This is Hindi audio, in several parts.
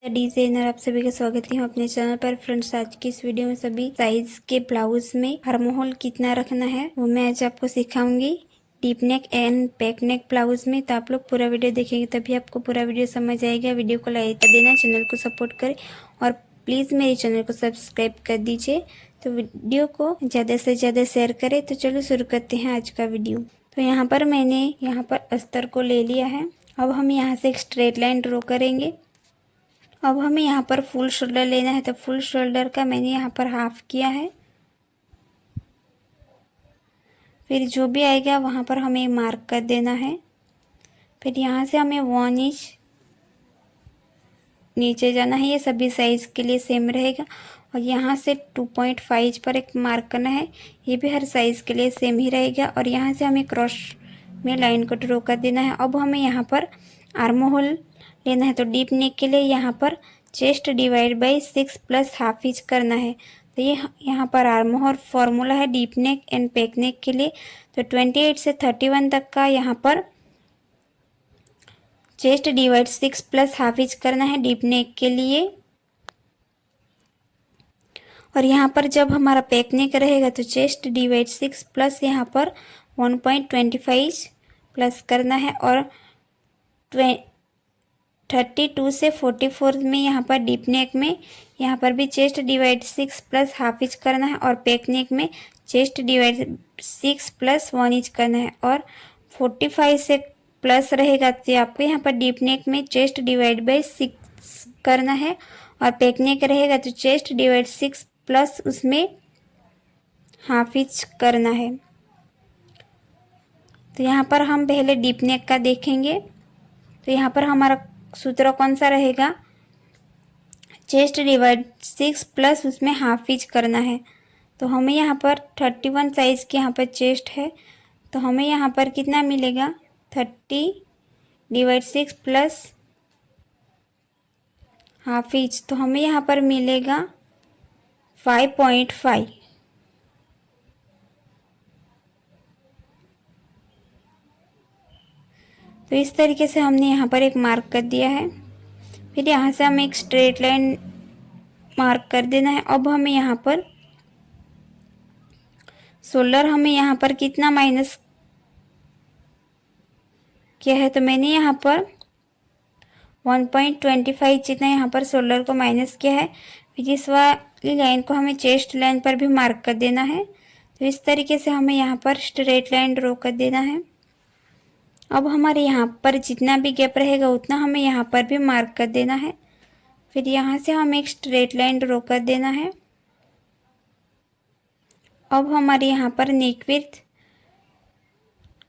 डिजाइनर आप सभी का स्वागत है अपने चैनल पर। फ्रेंड्स, आज की इस वीडियो में सभी साइज के ब्लाउज में आर्महोल कितना रखना है वो मैं आज आपको सिखाऊंगी deep neck and back neck blouse में। तो आप लोग पूरा वीडियो देखेंगे तभी आपको पूरा वीडियो समझ आएगा। वीडियो को लाइक कर देना, चैनल को सपोर्ट करें और प्लीज़ मेरे चैनल को सब्सक्राइब कर दीजिए। तो वीडियो को ज़्यादा से ज़्यादा शेयर करें। तो चलो शुरू करते हैं आज का वीडियो। तो यहाँ पर मैंने अस्तर को ले लिया है। अब हम यहाँ से एक स्ट्रेट लाइन ड्रॉ करेंगे। अब हमें यहाँ पर फुल शोल्डर लेना है, तो फुल शोल्डर का मैंने यहाँ पर हाफ किया है। फिर जो भी आएगा वहाँ पर हमें मार्क कर देना है। फिर यहाँ से हमें 1 इंच नीचे जाना है। ये सभी साइज़ के लिए सेम रहेगा। और यहाँ से 2.5 इंच पर एक मार्क करना है। ये भी हर साइज़ के लिए सेम ही रहेगा। और यहाँ से हमें क्रॉस में लाइन को ड्रॉ कर देना है। अब हमें यहाँ पर आर्म होल लेना है। तो डीप नेक के लिए यहाँ पर chest divide by 6 plus half inch करना है। तो ये यहाँ पर आर्म होल फॉर्मूला है डीप नेक एंड बैक नेक के लिए। तो 28 से 31 तक का यहाँ पर chest divide 6 plus half inch करना है डीप नेक के लिए। और यहाँ पर जब हमारा बैक नेक रहेगा तो चेस्ट डिवाइड 6 प्लस यहाँ पर 1.25 प्लस करना है। और 32 से 44 में यहाँ पर डीप नेक में यहाँ पर भी chest divide 6 plus half inch करना है। और बैक नेक में चेस्ट डिवाइड 6 प्लस 1 इंच करना है। और 45 से प्लस रहेगा तो आपको यहाँ पर डीप नेक में चेस्ट डिवाइड बाई 6 करना है। और बैक नेक रहेगा तो चेस्ट डिवाइड 6 प्लस उसमें हाफ इंच करना है। तो यहाँ पर हम पहले डीप नेक का देखेंगे। तो यहाँ पर हमारा सूत्र कौन सा रहेगा, चेस्ट डिवाइड 6 प्लस उसमें हाफ इंच करना है। तो हमें यहाँ पर 31 साइज़ की यहाँ पर चेस्ट है। तो हमें यहाँ पर कितना मिलेगा, 30 डिवाइड 6 प्लस हाफ इंच। तो हमें यहाँ पर मिलेगा 5.5। तो इस तरीके से हमने यहाँ पर एक मार्क कर दिया है। फिर यहाँ से हमें एक स्ट्रेट लाइन मार्क कर देना है। अब हमें यहाँ पर शोल्डर हमें यहाँ पर कितना माइनस किया है, तो मैंने यहाँ पर 1.25 जितना यहाँ पर शोल्डर को माइनस किया है। फिर इस वाली लाइन को हमें चेस्ट लाइन पर भी मार्क कर देना है। तो इस तरीके से हमें यहाँ पर स्ट्रेट लाइन ड्रॉ कर देना है। अब हमारे यहाँ पर जितना भी गैप रहेगा उतना हमें यहाँ पर भी मार्क कर देना है। फिर यहाँ से हमें एक स्ट्रेट लाइन ड्रॉ कर देना है। अब हमारे यहाँ पर नेक विड्थ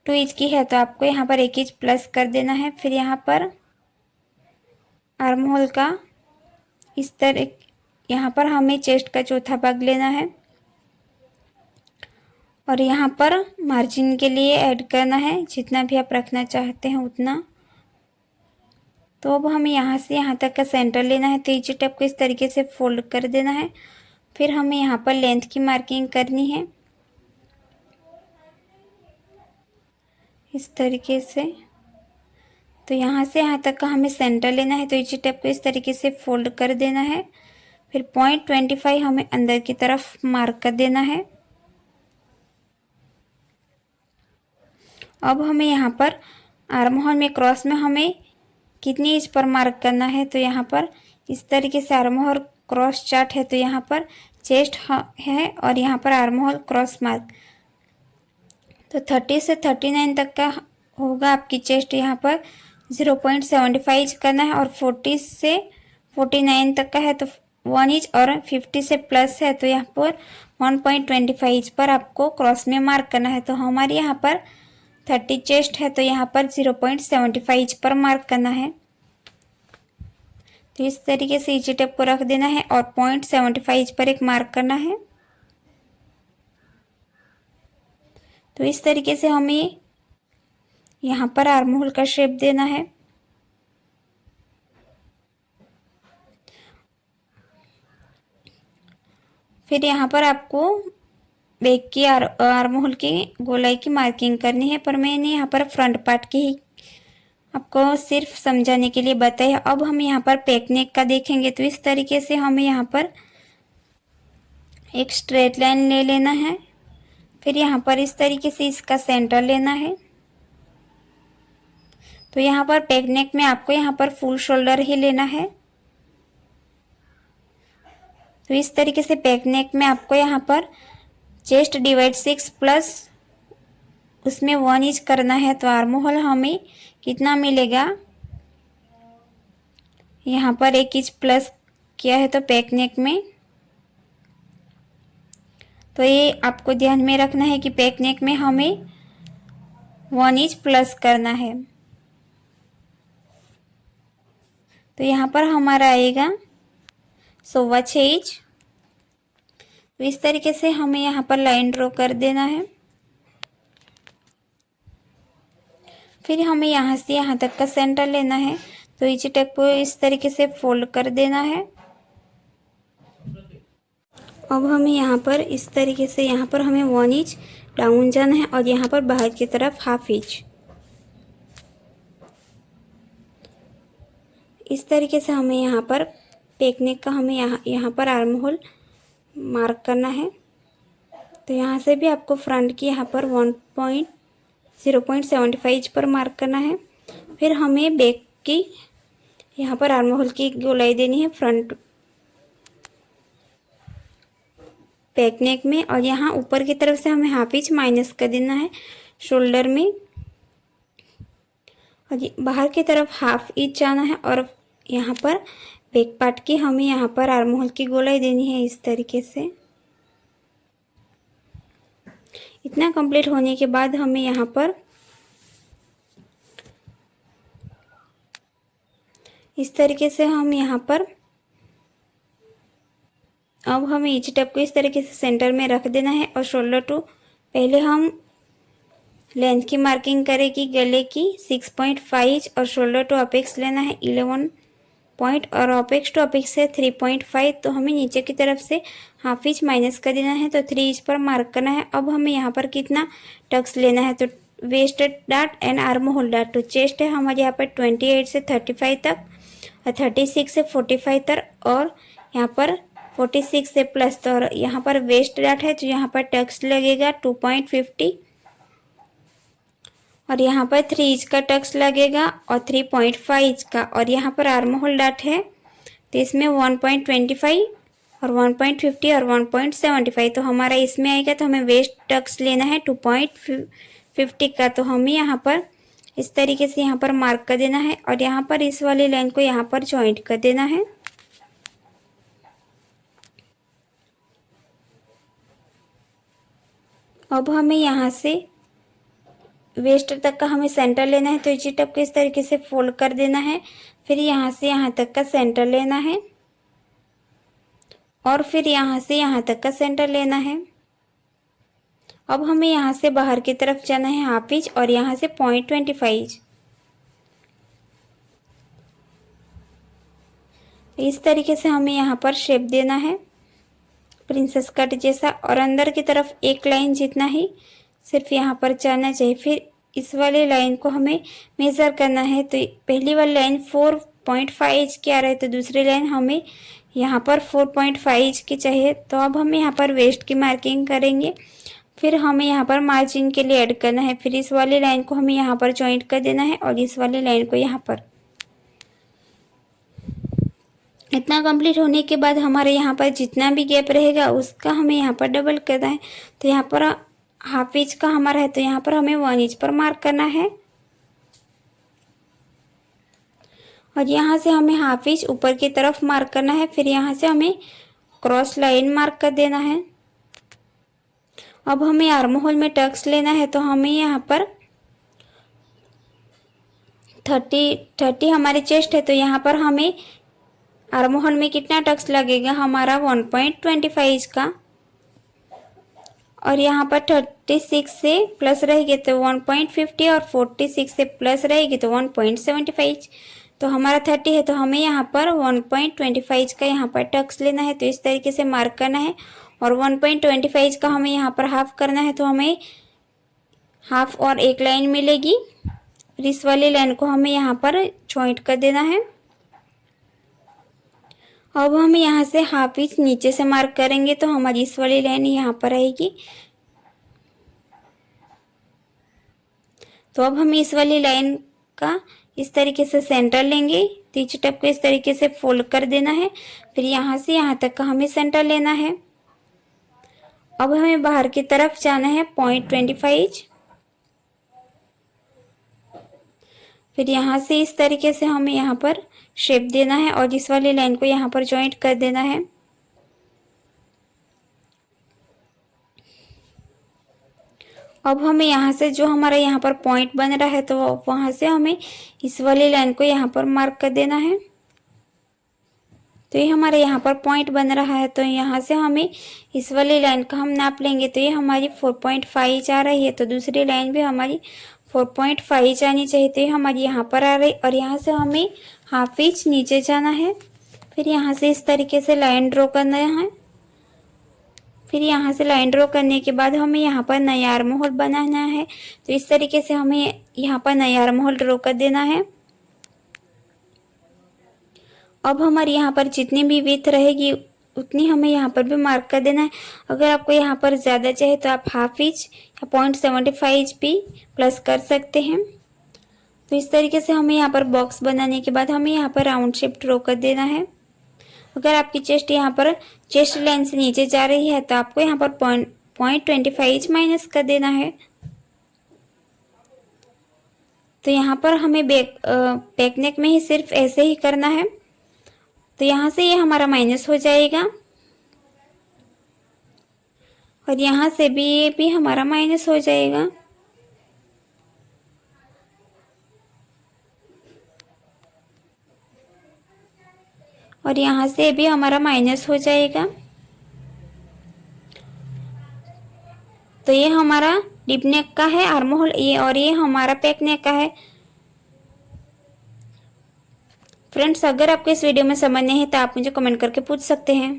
2 इंच की है तो आपको यहाँ पर 1 इंच प्लस कर देना है। फिर यहाँ पर आर्म होल का इस तरह यहाँ पर हमें चेस्ट का चौथा भाग लेना है। और यहाँ पर मार्जिन के लिए ऐड करना है, जितना भी आप रखना चाहते हैं उतना। तो अब हमें यहाँ से यहाँ तक का सेंटर लेना है। तो ईची टेप को इस तरीके से फोल्ड कर देना है। फिर हमें यहाँ पर लेंथ की मार्किंग करनी है इस तरीके से। तो यहाँ से यहाँ तक का हमें सेंटर लेना है। तो ईची टेप को इस तरीके से फोल्ड कर देना है। फिर 0.25 हमें अंदर की तरफ मार्क कर देना है। अब हमें यहाँ पर आर्म होल में क्रॉस में हमें कितनी इंच पर मार्क करना है, तो यहाँ पर इस तरीके से आर्म होल क्रॉस चार्ट है। तो यहाँ पर चेस्ट है और यहाँ पर आर्म होल क्रॉस मार्क। तो 30 से 39 तक का होगा आपकी चेस्ट। यहाँ पर 0.75 इंच करना है। और 40 से 49 तक का है तो 1 इंच। और 50 से प्लस है तो यहाँ पर 1.25 इंच पर आपको क्रॉस में मार्क करना है। तो हमारे यहाँ पर 30 चेस्ट है तो यहाँ पर 0.75 इंच पर मार्क करना है। तो इस तरीके से ईची टेप को रख देना है और 0.75 इंच पर एक मार्क करना है। तो इस तरीके से हमें यहाँ पर आर्म होल का शेप देना है। फिर यहाँ पर आपको बैक की आर्म होल की गोलाई की मार्किंग करनी है, पर मैंने यहाँ पर फ्रंट पार्ट की ही आपको सिर्फ समझाने के लिए बताया। अब हम यहाँ पर पैक नेक का देखेंगे तो इस तरीके से हमें यहाँ पर एक स्ट्रेट लाइन ले लेना है, फिर यहाँ पर इस तरीके से इसका सेंटर लेना है। तो यहाँ पर पैक नेक में आपको यहाँ पर फुल शोल्डर ही लेना है। तो इस तरीके से पैक नेक में आपको यहाँ पर चेस्ट डिवाइड 6 प्लस उसमें 1 इंच करना है। तो आर्म होल हमें कितना मिलेगा, यहाँ पर 1 इंच प्लस किया है तो पैक नेक में। तो ये आपको ध्यान में रखना है कि पैक नेक में हमें 1 इंच प्लस करना है। तो यहाँ पर हमारा आएगा 6.25 इंच। तो इस तरीके से हमें यहाँ पर लाइन ड्रॉ कर देना है। फिर हमें यहाँ से यहाँ तक का सेंटर लेना है। तो इसी टेप को इस तरीके से फोल्ड कर देना है। अब हमें यहाँ पर इस तरीके से यहाँ पर हमें 1 इंच डाउन जाना है और यहाँ पर बाहर की तरफ 1/2 इंच। इस तरीके से हमें यहाँ पर पैक नेक का हमें यहाँ पर आर्म होल मार्क करना है। तो यहाँ से भी आपको फ्रंट की यहाँ पर 0.75 इंच पर मार्क करना है। फिर हमें बैक की यहाँ पर आर्म होल की गोलाई देनी है फ्रंट पैक नेक में, और यहाँ ऊपर की तरफ से हमें 1/2 इंच माइनस कर देना है शोल्डर में, और बाहर की तरफ 1/2 इंच जाना है। और यहाँ पर बैक पार्ट की हमें यहाँ पर आर्म होल की गोलाई देनी है इस तरीके से। इतना कंप्लीट होने के बाद हमें यहाँ पर इस तरीके से हम यहाँ पर अब हमें ईच टेप को इस तरीके से सेंटर में रख देना है। और शोल्डर टू पहले हम लेंथ की मार्किंग करें कि गले की 6.5 इंच और शोल्डर टू अपेक्स लेना है 11 पॉइंट और अपेक्स टू अपेक्स है 3.5। तो हमें नीचे की तरफ से 1/2 इंच माइनस कर देना है, तो 3 इंच पर मार्क करना है। अब हमें यहाँ पर कितना टक्स लेना है, तो waist dart and armhole dart. तो चेस्ट है हमारे यहाँ पर 28 से 35 तक और 36 से 45 तक, और यहाँ पर 46 से प्लस। तो यहाँ पर वेस्ट डार्ट है तो यहाँ पर टक्स लगेगा 2.50 और यहाँ पर 3 इंच का टक्स लगेगा और 3.5 इंच का। और यहाँ पर आर्म होल डार्ट है तो इसमें 1.25 और 1.50 और 1.75। तो हमारा इसमें आएगा। तो हमें वेस्ट टक्स लेना है 2.50 का। तो हमें यहाँ पर इस तरीके से यहाँ पर मार्क कर देना है और यहाँ पर इस वाली लाइन को यहाँ पर जॉइंट कर देना है। अब हमें यहाँ से वेस्ट तक का हमें सेंटर लेना है। तो इसी टेप को इस तरीके से फोल्ड कर देना है। फिर यहाँ से यहाँ तक का सेंटर लेना है और फिर यहाँ से यहाँ तक का सेंटर लेना है। अब हमें यहाँ से बाहर की तरफ जाना है 1/2 इंच और यहाँ से 0.25 इंच। इस तरीके से हमें यहाँ पर शेप देना है प्रिंसेस कट जैसा, और अंदर की तरफ एक लाइन जितना ही सिर्फ यहाँ पर जाना चाहिए। फिर इस वाली लाइन को हमें मेज़र करना है। तो पहली वाली लाइन 4.5 इंच की आ रहा है, तो दूसरी लाइन हमें यहाँ पर 4.5 इंच की चाहिए। तो अब हम यहाँ पर वेस्ट की मार्किंग करेंगे। फिर हमें यहाँ पर मार्जिन के लिए ऐड करना है। फिर इस वाली लाइन को हमें यहाँ पर जॉइंट कर देना है और इस वाली लाइन को यहाँ पर। इतना कंप्लीट होने के बाद हमारे यहाँ पर जितना भी गैप रहेगा उसका हमें यहाँ पर डबल करना है। तो यहाँ पर 1/2 इंच का हमारा है तो यहाँ पर हमें 1 इंच पर मार्क करना है और यहाँ से हमें 1/2 इंच ऊपर की तरफ मार्क करना है। फिर यहाँ से हमें क्रॉस लाइन मार्क कर देना है। अब हमें आर्म होल में टक्स लेना है। तो हमें यहाँ पर 30 हमारी चेस्ट है, तो यहाँ पर हमें आर्म होल में कितना टक्स लगेगा हमारा 1.25 इंच का, और यहाँ पर 36 से प्लस रहेगी तो 1.50 और 46 से प्लस रहेगी तो 1.75 इंच। तो हमारा 30 है तो हमें यहाँ पर 1.25 इंच का यहाँ पर टक्स लेना है। तो इस तरीके से मार्क करना है और 1.25 इंच का हमें यहाँ पर हाफ करना है। तो हमें हाफ और एक लाइन मिलेगी फिर इस वाली लाइन को हमें यहाँ पर जॉइंट कर देना है। अब हम यहाँ से हाफ इंच नीचे से मार्क करेंगे तो हमारी इस वाली लाइन यहाँ पर आएगी। तो अब हम इस वाली लाइन का इस तरीके से सेंटर लेंगे, तीसरी टेप को इस तरीके से फोल्ड कर देना है। फिर यहाँ से यहाँ तक का हमें सेंटर लेना है। अब हमें बाहर की तरफ जाना है 0.25। फिर यहाँ से इस तरीके से हमें यहाँ पर शेप देना है और इस वाली लाइन को यहाँ पर जॉइंट कर देना है। अब हमें यहाँ से जो हमारा यहाँ पर पॉइंट बन रहा है तो वहाँ से हमें इस वाली लाइन को यहाँ पर मार्क कर देना है। तो ये हमारे यहाँ पर पॉइंट बन रहा है, तो यहाँ से हमें इस वाली लाइन का हम नाप लेंगे तो ये हमारी 4.5 आ रही है। तो दूसरी लाइन भी हमारी 4.5 आनी चाहिए। तो ये हमारी यहाँ पर आ रही और यहाँ से हमें हाफ इंच नीचे जाना है। फिर यहाँ से इस तरीके से लाइन ड्रॉ करना है। फिर यहाँ से लाइन ड्रॉ करने के बाद हमें यहाँ पर नया आर्म होल बनाना है। तो इस तरीके से हमें यहाँ पर नया आर्म होल ड्रॉ कर देना है। अब हमारी यहाँ पर जितनी भी विड्थ रहेगी उतनी हमें यहाँ पर भी मार्क कर देना है। अगर आपको यहाँ पर ज़्यादा चाहिए तो आप हाफ इंच या 0.75 भी प्लस कर सकते हैं। तो इस तरीके से हमें यहाँ पर बॉक्स बनाने के बाद हमें यहाँ पर राउंड शेप ड्रॉ कर देना है। अगर आपकी चेस्ट यहाँ पर चेस्ट लाइन से नीचे जा रही है तो आपको यहाँ पर 0.25 माइनस कर देना है। तो यहाँ पर हमें बैक नेक में ही सिर्फ ऐसे ही करना है। तो यहाँ से ये हमारा माइनस हो जाएगा और यहाँ से भी ये भी हमारा माइनस हो जाएगा। और यहाँ से भी हमारा माइनस हो जाएगा। तो ये हमारा डीप नेक का है आर्म होल, ये और ये हमारा बैक नेक का है। फ्रेंड्स, अगर आपको इस वीडियो में समझ नहीं है तो आप मुझे कमेंट करके पूछ सकते हैं।